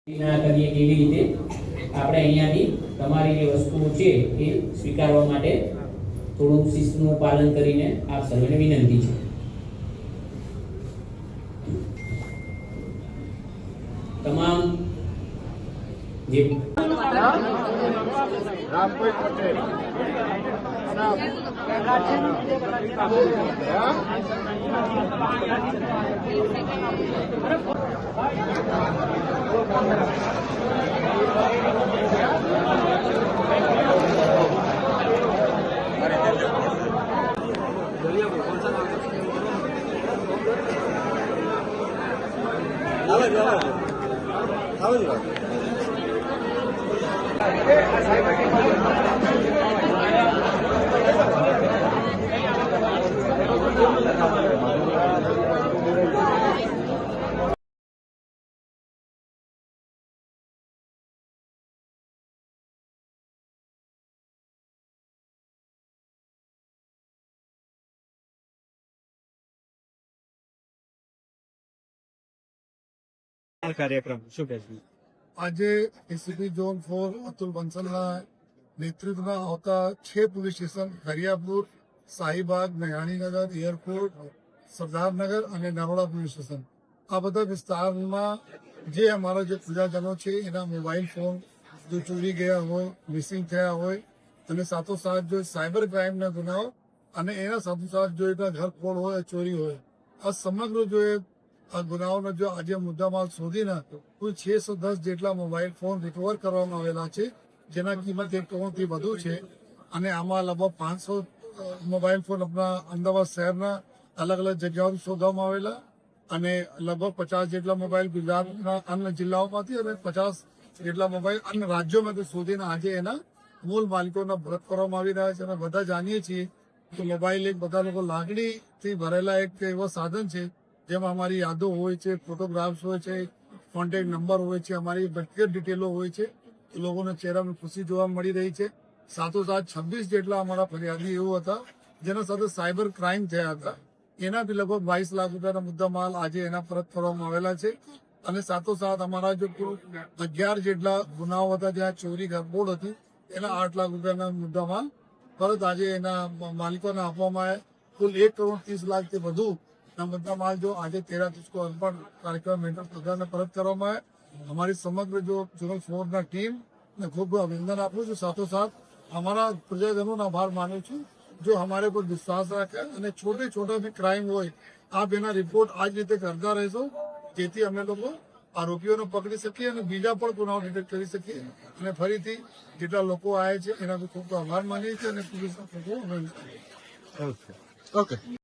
ના કરીએ કેવી રીતે આપણે અહીંયાથી તમારી જે વસ્તુઓ છે એ સ્વીકારવા માટે થોડું શિસ્તનું પાલન કરીને આપ સર્વેને વિનંતી છે. તમામ જે રામભાઈ પટેલ કાર્યક્રમ શું કહેશું? આજે એસીપી ઝોન 4 અતુલ બંસલના નેતૃત્વમાં આવતા 6 police station Dariyapur, Shahibaug, Meghaninagar, airport, Sardarnagar અને નરોડા પોલીસ સ્ટેશન, આ બધા વિસ્તારમાં જે અમારા જે પ્રજાજનો છે એના મોબાઈલ ફોન જો ચોરી ગયા હોય, મિસિંગ થયા હોય અને સાથોસાથ જો સાયબર ક્રાઇમના ગુનાઓ અને એના સાથોસાથ જો એના ઘરફોડ હોય, ચોરી હોય, આ સમગ્ર જો આ ગુનાઓનો જો આજે મુદ્દામાલ શોધીને કુલ 610 જેટલા મોબાઈલ ફોન રિકવર કરવામાં આવેલા છે, જેના કિંમત 1 કરોડથી વધુ છે. અને આમાં લગભગ 500 મોબાઈલ ફોન આપણા અમદાવાદ શહેરના અલગ અલગ જગ્યાઓથી શોધવામાં આવેલા અને લગભગ 50 જેટલા મોબાઈલ ગુજરાતના અન્ય જિલ્લાઓમાંથી અને 50 જેટલા મોબાઈલ અન્ય રાજ્યોમાંથી શોધીને આજે એના મૂળ માલિકોના પરત કરવામાં આવી રહ્યા છે. અને બધા જાણીએ છીએ કે મોબાઈલ એક બધા લોકો લાગણીથી ભરેલા એક એવો સાધન છે જેમાં અમારી યાદો હોય છે, ફોટોગ્રાફ્સ હોય છે, કોન્ટેક્ટ નંબર હોય છે, અમારી વ્યક્તિગત ડિટેલો હોય છે, એ લોકોના ચહેરામાં ખુશી જોવા મળી રહી છે. સાથોસાથ 26 જેટલા અમારા ફરિયાદી એવું હતા જેના સાથે સાયબર ક્રાઇમ થયા હતા, એનાથી લગભગ 22 લાખ રૂપિયાના મુદ્દામાલ આજે એના પરત કરવામાં આવેલા છે. અને સાથોસાથ અમારા જો 11 જેટલા ગુનાઓ હતા જ્યાં ચોરી ગરબોડ હતી, એના 8 લાખ રૂપિયાના મુદ્દામાલ પરત આજે એના માલિકોને આપવામાં આવ્યા. કુલ 1 કરોડ 30 લાખથી વધુ મુદ્દામાલ જો આજે 13 को અર્પણ કાર્યક્રમ હેઠળ પ્રજાને પરત કરવામાં આવે. અમારી સમગ્ર જો ઝોન 4ના ટીમને ખૂબ અભિનંદન આપું છું. સાથોસાથ અમારા પ્રજાજનોનો આભાર માનું છું જો અમારે કોઈ વિશ્વાસ રાખે અને છોટે છોટા બી ક્રાઇમ હોય આપ એના રિપોર્ટ આ જ રીતે કરતા રહેશો, જેથી અમે લોકો આરોપીઓને પકડી શકીએ અને બીજા પણ ગુનાઓ ડિટેક્ટ કરી શકીએ. અને ફરીથી જેટલા લોકો આવ્યા છે એના ખૂબ આભાર માનીએ છીએ અને પોલીસનો ખૂબ અભિનંદન. ઓકે.